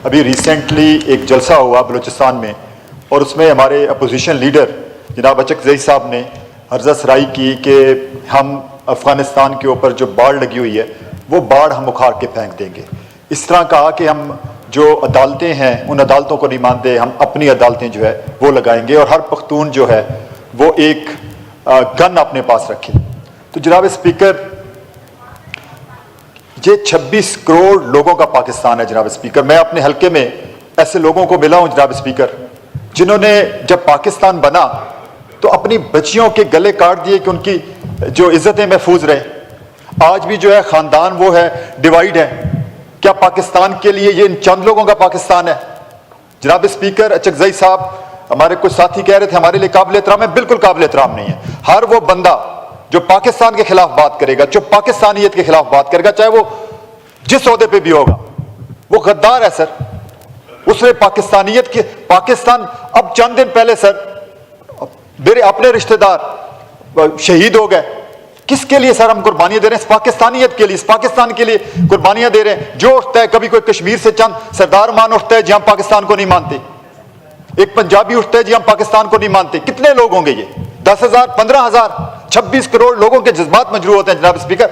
ابھی ریسنٹلی ایک جلسہ ہوا بلوچستان میں اور اس میں ہمارے اپوزیشن لیڈر جناب اچکزئی صاحب نے عرض سرائی کی کہ ہم افغانستان کے اوپر جو باڑ لگی ہوئی ہے وہ باڑ ہم اکھاڑ کے پھینک دیں گے. اس طرح کہا کہ ہم جو عدالتیں ہیں ان عدالتوں کو نہیں مانتے, ہم اپنی عدالتیں جو ہے وہ لگائیں گے اور ہر پختون جو ہے وہ ایک گن اپنے پاس رکھے. تو جناب اسپیکر, یہ 26 کروڑ لوگوں کا پاکستان ہے جناب اسپیکر. میں اپنے حلقے میں ایسے لوگوں کو ملا ہوں جناب اسپیکر جنہوں نے جب پاکستان بنا تو اپنی بچیوں کے گلے کاٹ دیے کہ ان کی جو عزتیں محفوظ رہے. آج بھی جو ہے خاندان وہ ہے ڈیوائیڈ ہے. کیا پاکستان کے لیے یہ ان چند لوگوں کا پاکستان ہے؟ جناب اسپیکر, اچکزئی صاحب ہمارے کچھ ساتھی کہہ رہے تھے ہمارے لیے قابل احترام ہے. بالکل قابل احترام نہیں ہے. ہر وہ بندہ جو پاکستان کے خلاف بات کرے گا, جو پاکستانیت کے خلاف بات کرے گا, چاہے وہ جس عہدے پہ بھی ہوگا, وہ غدار ہے سر. اس نے پاکستانیت کی پاکستان اب چند دن پہلے سر میرے اپنے رشتہ دار شہید ہو گئے. کس کے لیے سر ہم قربانیاں دے رہے ہیں؟ اس پاکستانیت کے لیے, اس پاکستان کے لیے قربانیاں دے رہے ہیں. جو اٹھتا ہے, کبھی کوئی کشمیر سے چند سردار مان اٹھتا ہے جی ہم پاکستان کو نہیں مانتے, ایک پنجابی اٹھتا ہے جی ہم پاکستان کو نہیں مانتے. کتنے لوگ ہوں گے یہ؟ 10,000, 15,000, 26 کروڑ لوگوں کے جذبات مجروح ہوتے ہیں جناب اسپیکر.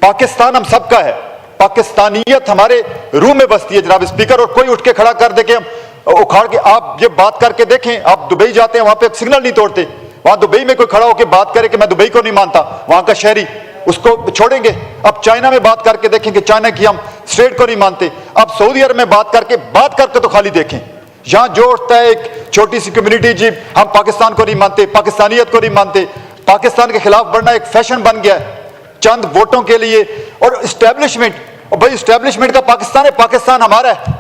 پاکستان ہم سب کا ہے. پاکستانیت ہمارے روح میں بستی ہے جناب اسپیکر. اور کوئی اٹھ کے کھڑا کر دے کہ ہم اکھاڑ کے, آپ یہ بات کر کے دیکھیں, آپ دبئی جاتے ہیں وہاں پہ سگنل نہیں توڑتے. وہاں دبئی میں کوئی کھڑا ہو کے بات کرے کہ میں دبئی کو نہیں مانتا, وہاں کا شہری, اس کو چھوڑیں گے. اب چائنا میں بات کر کے دیکھیں کہ چائنا کی ہم اسٹیٹ کو نہیں مانتے. اب سعودی عرب میں بات کر کے تو خالی دیکھیں. یہاں جو اٹھتا ہے ایک چھوٹی سی کمیونٹی, جی ہم پاکستان کو نہیں مانتے, پاکستانیت کو نہیں مانتے. پاکستان کے خلاف بڑھنا ایک فیشن بن گیا ہے چند ووٹوں کے لیے. اور اسٹیبلشمنٹ, اور بھائی اسٹیبلشمنٹ کا پاکستان ہے, پاکستان ہمارا ہے.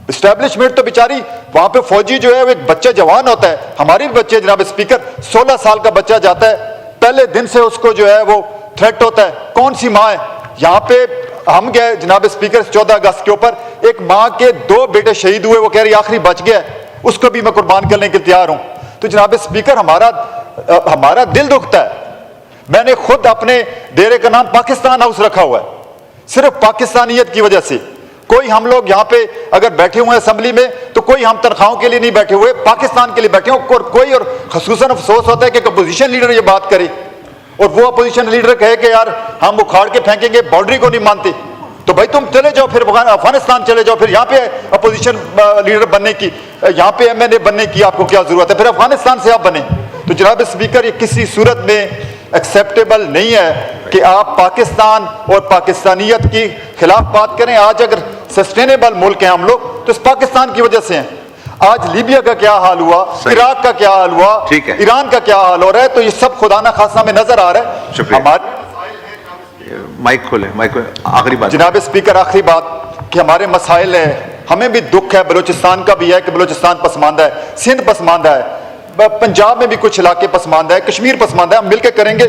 اسٹیبلشمنٹ تو بیچاری وہاں پہ فوجی جو ہے وہ ایک بچہ جوان ہوتا ہے. ہماری بھی بچے جناب اسپیکر 16 سال کا بچہ جاتا ہے, پہلے دن سے اس کو جو ہے وہ تھریٹ ہوتا ہے. کون سی ماں ہے یہاں پہ؟ ہم گئے جناب اسپیکر 14 اگست کے اوپر, ایک ماں کے 2 بیٹے شہید ہوئے, وہ کہہ رہی آخری بچ گیا ہے, اس کو بھی میں قربان کرنے کے تیار ہوں. تو جناب اسپیکر ہمارا دل دکھتا ہے. میں نے خود اپنے ڈیرے کا نام پاکستان ہاؤس رکھا ہوا ہے صرف پاکستانیت کی وجہ سے. کوئی ہم لوگ یہاں پہ اگر بیٹھے ہوئے ہیں اسمبلی میں تو کوئی ہم تنخواہوں کے لیے نہیں بیٹھے ہوئے, پاکستان کے لیے بیٹھے ہوں. کوئی اور خصوصاً افسوس ہوتا ہے کہ اپوزیشن لیڈر یہ بات کرے اور وہ اپوزیشن لیڈر کہے کہ یار ہم اکھاڑ کے پھینکیں گے, باؤنڈری کو نہیں مانتے. تو بھائی تم چلے جاؤ پھر افغانستان چلے جاؤ, پھر یہاں پہ اپوزیشن لیڈر بننے کی, یہاں پہ ایم این اے بننے کی آپ کو کیا ضرورت ہے؟ پھر افغانستان سے آپ بنیں. تو جناب اسپیکر یہ کسی صورت میں ایکسیپٹیبل نہیں ہے کہ آپ پاکستان اور پاکستانیت کی خلاف بات کریں. آج اگر سسٹینیبل ملک ہیں ہم لوگ تو اس پاکستان کی وجہ سے ہیں. آج لیبیا کا کیا حال ہوا, عراق کا کیا حال ہوا, ایران کا کیا حال ہو رہا ہے, تو یہ سب خدا نہ خاصہ میں نظر آ رہا ہے. ہمارے مائک کھولیں, آخری بات جناب اسپیکر, آخری بات کہ ہمارے مسائل ہیں, ہمیں بھی دکھ ہے, بلوچستان کا بھی ہے کہ بلوچستان پسماندہ ہے, سندھ پسماندہ ہے, پنجاب میں بھی کچھ علاقے پسماندہ ہے, کشمیر پسماندہ ہے. ہم مل کے کریں گے.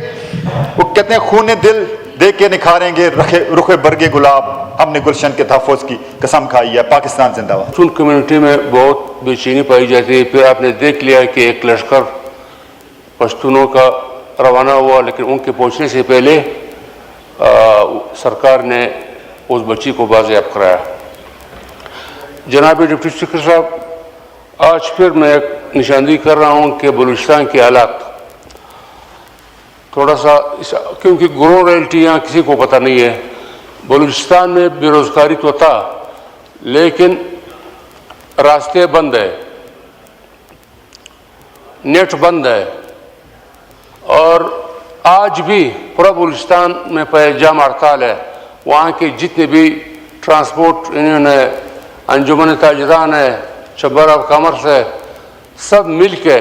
وہ کہتے ہیں خون دل دے کے نکھاریں گے رخ برگے گلاب, ہم نے گلشن کے تحفظ کی قسم کھائی ہے. پاکستان زندہ باد. پختون کمیونٹی میں بہت بے چینی پائی جاتی ہے. پھر آپ نے دیکھ لیا کہ ایک لشکر پشتونوں کا روانہ ہوا, لیکن ان کے پہنچنے سے پہلے سرکار نے اس بچی کو بازیاب کرایا. جناب ڈپٹی اسپیکر صاحب, آج پھر میں ایک نشاندہی کر رہا ہوں کہ بلوچستان کے حالات تھوڑا سا, کیونکہ گرو ریئلٹی یہاں کسی کو پتہ نہیں ہے. بلوچستان میں بے روزگاری تو تھا لیکن راستے بند ہے, نیٹ بند ہے, اور آج بھی پورا بلوچستان میں جام ہڑتال ہے. وہاں کے جتنے بھی ٹرانسپورٹ یونین ہے, انجمن تاجران ہے, چیمبر آف کامرس ہے, سب مل کے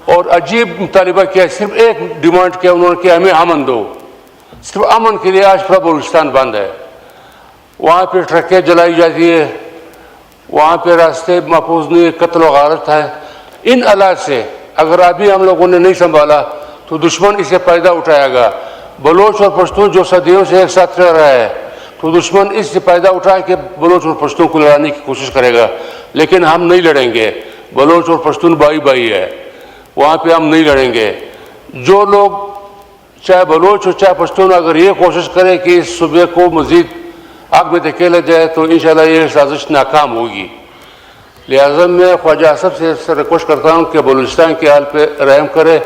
اور عجیب مطالبہ کیا, صرف ایک ڈیمانڈ کیا انہوں نے کہ ہمیں امن دو. صرف امن کے لیے آج پورا بلوچستان بند ہے. وہاں پہ ٹرکیں جلائی جاتی ہے, وہاں پہ راستے محفوظ نہیں, قتل و غارت ہے. ان حالات سے اگر ابھی ہم لوگوں نے نہیں سنبھالا تو دشمن اسے فائدہ اٹھائے گا. بلوچ اور پشتون جو صدیوں سے ایک ساتھ رہ رہا ہے, تو دشمن اس سے فائدہ اٹھا کے بلوچ اور پشتون کو لڑانے کی کوشش کرے گا. لیکن ہم نہیں لڑیں گے. بلوچ اور پشتون بھائی بھائی ہے, وہاں پہ ہم نہیں لڑیں گے. جو لوگ چاہے بلوچ ہو چاہے پشتون اگر یہ کوشش کرے کہ اس صوبے کو مزید آگ میں دھکیلا جائے تو انشاءاللہ یہ سازش ناکام ہوگی. لہذا میں خواجہ اسد سے ریکویسٹ کرتا ہوں کہ بلوچستان کے حال پہ رحم کرے.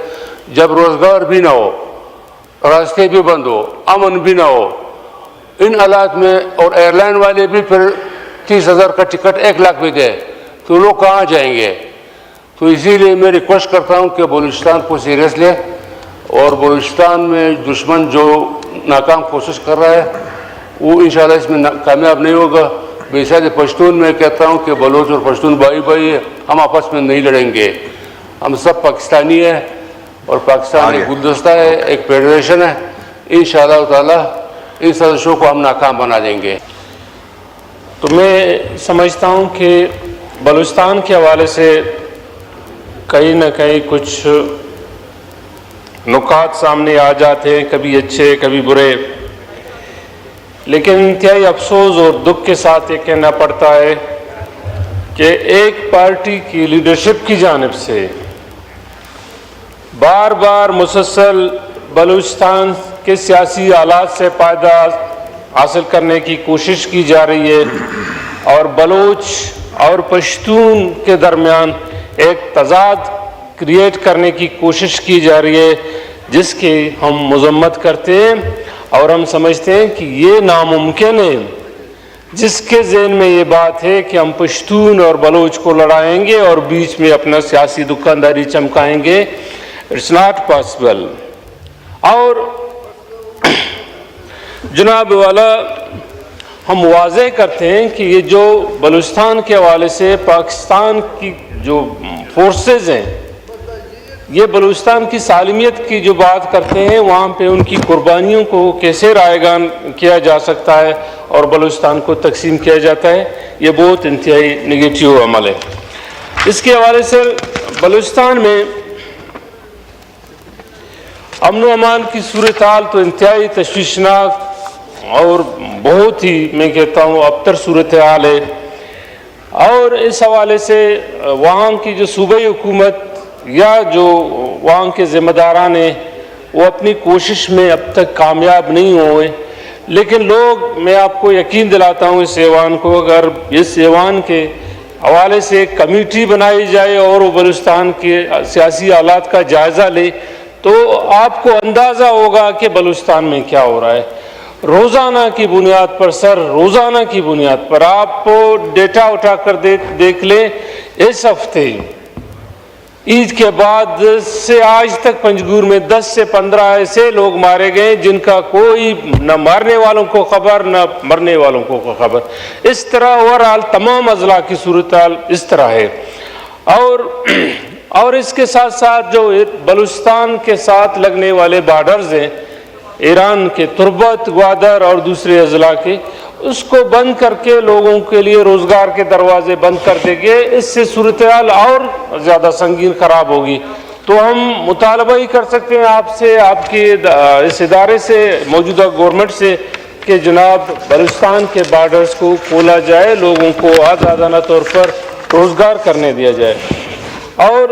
جب روزگار بھی نہ ہو, راستے بھی بند ہو, امن بھی نہ ہو, ان حالات میں, اور ایئر لائن والے بھی پھر 30,000 کا ٹکٹ 1 لاکھ میں دے تو لوگ کہاں جائیں گے؟ تو اسی لیے میں ریکویسٹ کرتا ہوں کہ بلوچستان کو سیریس لے, اور بلوچستان میں دشمن جو ناکام کوشش کر رہا ہے وہ انشاءاللہ اس میں کامیاب نہیں ہوگا. بحیثیت پشتون میں کہتا ہوں کہ بلوچ اور پشتون بھائی بھائی ہے, ہم آپس میں نہیں لڑیں گے. ہم سب پاکستانی ہیں اور پاکستان ایک گلدستہ ہے, ایک فیڈریشن ہے. انشاءاللہ تعالیٰ ان سازشوں کو ہم ناکام بنا دیں گے. تو میں سمجھتا ہوں کہ بلوچستان کے حوالے سے کہیں نہ کہیں کچھ نکات سامنے آ جاتے ہیں, کبھی اچھے کبھی برے, لیکن انتہائی افسوس اور دکھ کے ساتھ یہ کہنا پڑتا ہے کہ ایک پارٹی کی لیڈرشپ کی جانب سے بار بار مسلسل بلوچستان کے سیاسی حالات سے فائدہ حاصل کرنے کی کوشش کی جا رہی ہے, اور بلوچ اور پشتون کے درمیان ایک تضاد کریٹ کرنے کی کوشش کی جا رہی ہے, جس کی ہم مذمت کرتے ہیں. اور ہم سمجھتے ہیں کہ یہ ناممکن ہے. جس کے ذہن میں یہ بات ہے کہ ہم پشتون اور بلوچ کو لڑائیں گے اور بیچ میں اپنا سیاسی دکانداری چمکائیں گے, اٹس ناٹ پاسبل. اور جناب والا, ہم واضح کرتے ہیں کہ یہ جو بلوچستان کے حوالے سے پاکستان کی جو فورسز ہیں, یہ بلوچستان کی سالمیت کی جو بات کرتے ہیں, وہاں پہ ان کی قربانیوں کو کیسے رائیگان کیا جا سکتا ہے اور بلوچستان کو تقسیم کیا جاتا ہے, یہ بہت انتہائی نگیٹیو عمل ہے. اس کے حوالے سے بلوچستان میں امن و امان کی صورتحال تو انتہائی تشویشناک اور بہت ہی, میں کہتا ہوں, ابتر صورتحال ہے. اور اس حوالے سے وہاں کی جو صوبائی حکومت یا جو وہاں کے ذمہ داران ہیں وہ اپنی کوشش میں اب تک کامیاب نہیں ہوئے. لیکن لوگ, میں آپ کو یقین دلاتا ہوں اس ایوان کو, اگر اس ایوان کے حوالے سے ایک کمیٹی بنائی جائے اور وہ بلوچستان کے سیاسی حالات کا جائزہ لے تو آپ کو اندازہ ہوگا کہ بلوچستان میں کیا ہو رہا ہے. روزانہ کی بنیاد پر, روزانہ کی بنیاد پر آپ کو ڈیٹا اٹھا کر دیکھ لیں. اس ہفتے عید کے بعد سے آج تک پنجگور میں 10 سے 15 ایسے لوگ مارے گئے جن کا کوئی نہ مارنے والوں کو خبر نہ مرنے والوں کو خبر. اس طرح اوورآل تمام اضلاع کی صورتحال اس طرح ہے. اور اس کے ساتھ ساتھ جو بلوچستان کے ساتھ لگنے والے بارڈرز ہیں, ایران کے تربت, گوادر اور دوسرے اضلاع کے, اس کو بند کر کے لوگوں کے لیے روزگار کے دروازے بند کر دیں گے. اس سے صورتحال اور زیادہ سنگین خراب ہوگی. تو ہم مطالبہ ہی کر سکتے ہیں آپ سے, آپ کے اس ادارے سے, موجودہ گورنمنٹ سے, کہ جناب بلوچستان کے بارڈرز کو کھولا جائے, لوگوں کو آزادانہ طور پر روزگار کرنے دیا جائے. اور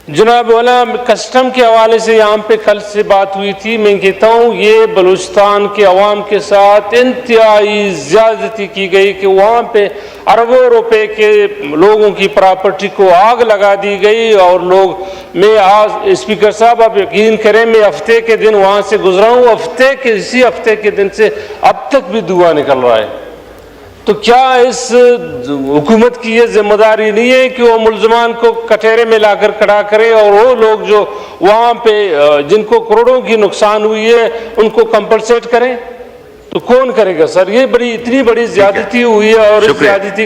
جناب والا, کسٹم کے حوالے سے یہاں پہ کل سے بات ہوئی تھی. میں کہتا ہوں یہ بلوچستان کے عوام کے ساتھ انتہائی زیادتی کی گئی کہ وہاں پہ اربوں روپے کے لوگوں کی پراپرٹی کو آگ لگا دی گئی. اور لوگ, میں آج اسپیکر صاحب آپ یقین کریں, میں ہفتے کے دن وہاں سے گزرا ہوں, اسی ہفتے کے دن سے اب تک بھی دھواں نکل رہا ہے. تو کیا اس حکومت کی یہ ذمہ داری نہیں ہے کہ وہ ملزمان کو کٹہرے میں لا کر کھڑا کرے, اور وہ لوگ جو وہاں پہ جن کو کروڑوں کی نقصان ہوئی ہے ان کو کمپنسیٹ کریں؟ تو کون کرے گا سر؟ یہ اتنی بڑی زیادتی ہوئی ہے, اور اس زیادتی